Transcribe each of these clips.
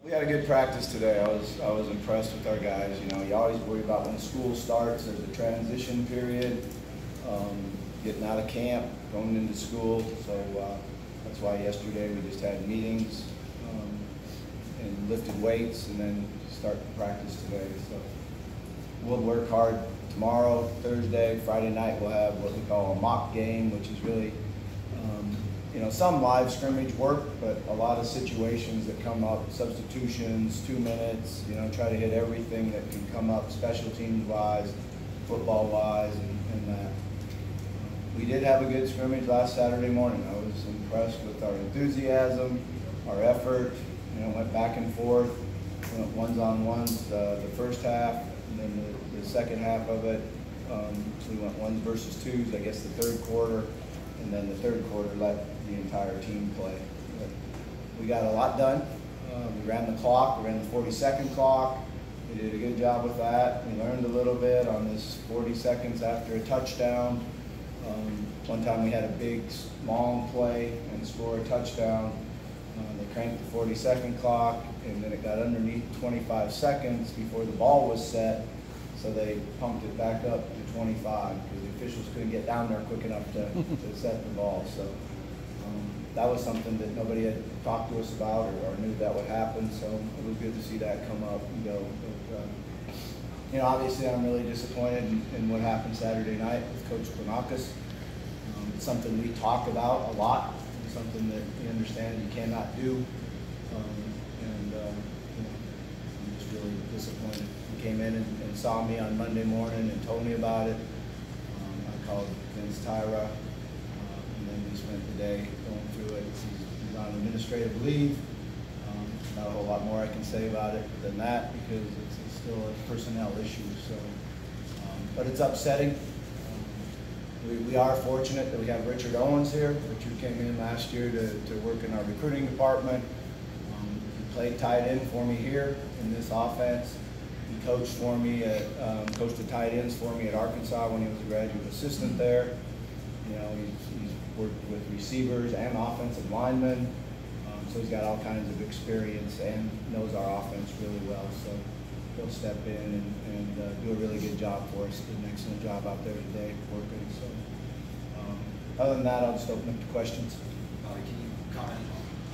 We had a good practice today. I was impressed with our guys. You know, you always worry about when school starts. There's a transition period, getting out of camp, going into school. So that's why yesterday we just had meetings and lifted weights, and then start the practice today. So we'll work hard tomorrow, Thursday, Friday night. We'll have what we call a mock game, which is really you know, some live scrimmage work, but a lot of situations that come up, substitutions, 2 minutes, you know, try to hit everything that can come up, special teams wise, football wise, and that. We did have a good scrimmage last Saturday morning. I was impressed with our enthusiasm, our effort, you know, went back and forth, went ones-on-ones the first half, and then the second half of it, we went ones versus twos, I guess the third quarter. And then the third quarter let the entire team play. But we got a lot done. We ran the clock, we ran the 40-second clock. We did a good job with that. We learned a little bit on this 40 seconds after a touchdown. One time we had a big, long play and score a touchdown. They cranked the 40-second clock, and then it got underneath 25 seconds before the ball was set. So they pumped it back up to 25 because the officials couldn't get down there quick enough to set the ball. So that was something that nobody had talked to us about or knew that would happen. So it was good to see that come up and go. But, you know, obviously I'm really disappointed in what happened Saturday night with Coach Kronakis. It's something we talk about a lot. It's something that we understand you cannot do. You know, I'm just really disappointed. He came in and saw me on Monday morning and told me about it. I called Vince Tyra, and then we spent the day going through it. He's on administrative leave. Not a whole lot more I can say about it than that because it's still a personnel issue. So, but it's upsetting. We are fortunate that we have Richard Owens here. Richard came in last year to work in our recruiting department. He played tight end for me here in this offense. He coached for me coached the tight ends for me at Arkansas when he was a graduate assistant there. You know, he's worked with receivers and offensive linemen, so he's got all kinds of experience and knows our offense really well. So he'll step in and do a really good job for us. Did an excellent job out there today working. So other than that, I'll just open up to questions. Can you comment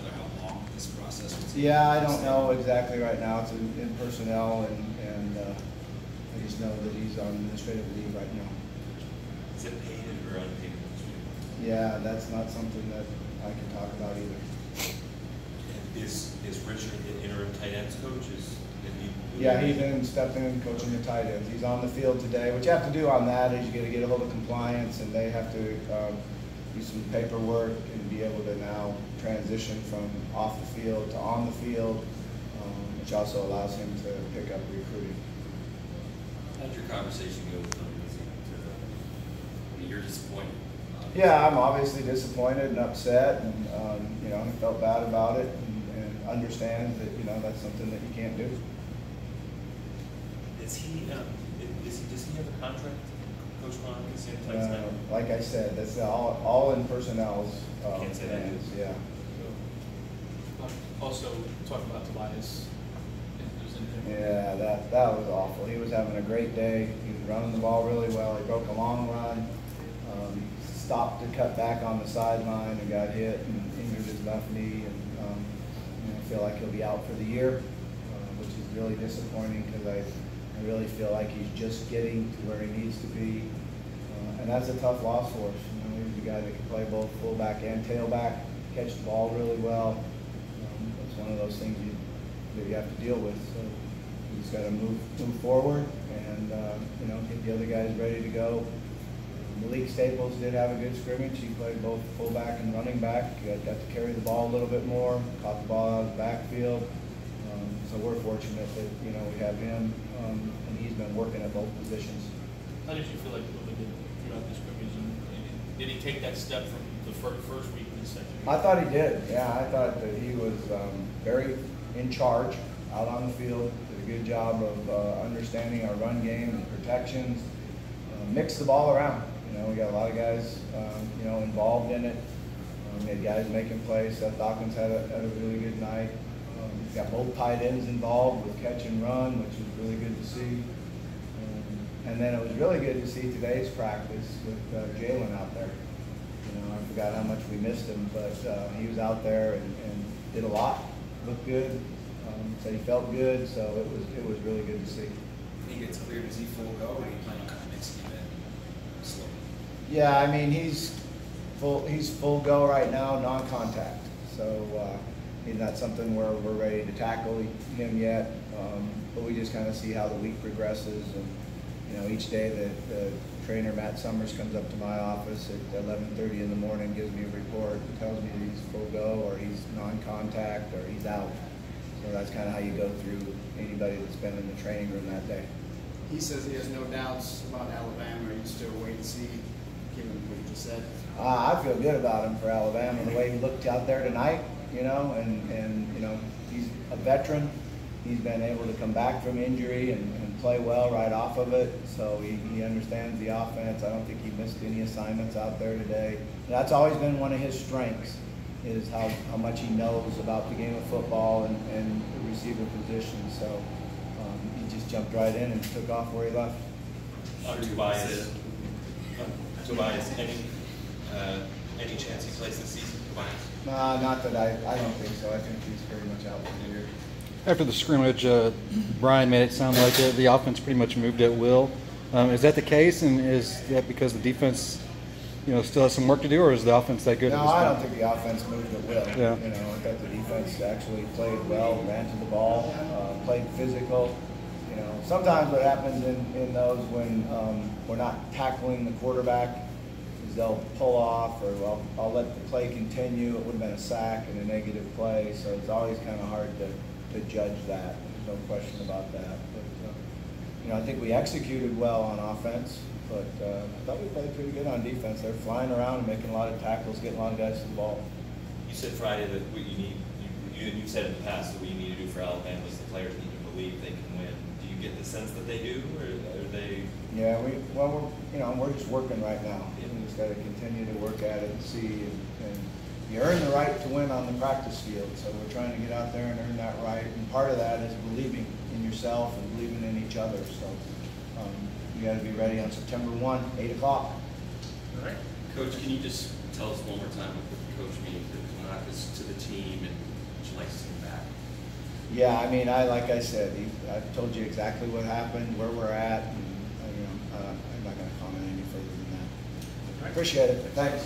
on how long this process was? Yeah, I don't know exactly right now. It's in personnel, and I just know that he's on administrative leave right now. Is it paid or unpaid? Yeah, that's not something that I can talk about either. And is Richard the interim tight ends coach? Yeah, he's been stepping in coaching the tight ends. He's on the field today. What you have to do on that is you got to get a hold of compliance, and they have to do some paperwork and be able to now transition from off the field to on the field, which also allows him to pick up recruiting. How did your conversation go with him? You're disappointed? Yeah, I'm obviously disappointed and upset, and you know, he felt bad about it, and understands that, you know, that's something that you can't do. Does he have a contract, Coach Kronakis? Like I said, that's all in personnel's Can't say that. hands. Yeah. Also, talk about Tobias. Yeah, that was awful. He was having a great day. He was running the ball really well. He broke a long run, stopped to cut back on the sideline and got hit and injured his left knee. And you know, I feel like he'll be out for the year, which is really disappointing because I really feel like he's just getting to where he needs to be. And that's a tough loss for us. You know, he's a guy that can play both fullback and tailback, catch the ball really well. It's one of those things that you have to deal with. So you just got to move forward and you know, get the other guys ready to go. Malik Staples did have a good scrimmage. He played both fullback and running back. He got to carry the ball a little bit more, caught the ball out of the backfield. So we're fortunate that, you know, we have him, and he's been working at both positions. How did you feel like Lula did throughout the scrimmage? And did he take that step from the first week to the second week? I thought he did. Yeah, I thought that he was very in charge out on the field. Did a good job of understanding our run game and protections. Mixed the ball around. You know, we got a lot of guys, you know, involved in it. We had guys making plays. Seth Dawkins had a really good night. got both tight ends involved with catch and run, which was really good to see. And then it was really good to see today's practice with Jalen out there. You know, I forgot how much we missed him, but he was out there and did a lot, looked good, said he felt good, so it was really good to see. When he gets cleared, is he full go, or do you plan on kind of mixing him in slowly? Yeah, I mean, he's full go right now, non-contact. So he's not something where we're ready to tackle him yet, but we just kind of see how the week progresses. And you know, each day that the trainer, Matt Summers, comes up to my office at 11:30 in the morning, gives me a report, and tells me that he's full go, or he's non-contact, or he's out. So that's kind of how you go through anybody that's been in the training room that day. He says he has no doubts about Alabama. Are you still wait and see, given what you just said? I feel good about him for Alabama, the way he looked out there tonight, you know, and you know, he's a veteran. He's been able to come back from injury and play well right off of it, so he understands the offense. I don't think he missed any assignments out there today. That's always been one of his strengths, is how much he knows about the game of football and the receiver position. So he just jumped right in and took off where he left. Tobias, any chance he plays this season? Tobias? Not that I don't think so. I think he's pretty much out for the year. After the scrimmage, Brian made it sound like the offense pretty much moved at will. Is that the case, and is that because the defense, you know, still has some work to do, or is the offense that good? No, I don't think the offense moved at will. Yeah. You know, I thought the defense actually played well, ran to the ball, played physical. You know, sometimes what happens in those when we're not tackling the quarterback is they'll pull off, or well, I'll let the play continue. It would have been a sack and a negative play, so it's always kind of hard to judge that. There's no question about that. But you know, I think we executed well on offense, but I thought we played pretty good on defense. They're flying around and making a lot of tackles, getting a lot of guys to the ball. You said Friday that what you need, you said in the past that what you need to do for Alabama is the players need to believe they can win. Do you get the sense that they do, or are they? Yeah, we're just working right now. We just got to continue to work at it and see. And you earn the right to win on the practice field, so we're trying to get out there and earn that right. And part of that is believing in yourself and believing in each other. So you got to be ready on September 1, 8 o'clock. All right. Coach, can you just tell us one more time what the coach means to knock this to the team, and would you like to see him back? Yeah, I mean, like I said, I've told you exactly what happened, where we're at, and you know, I'm not going to comment any further than that. Appreciate it. Thanks.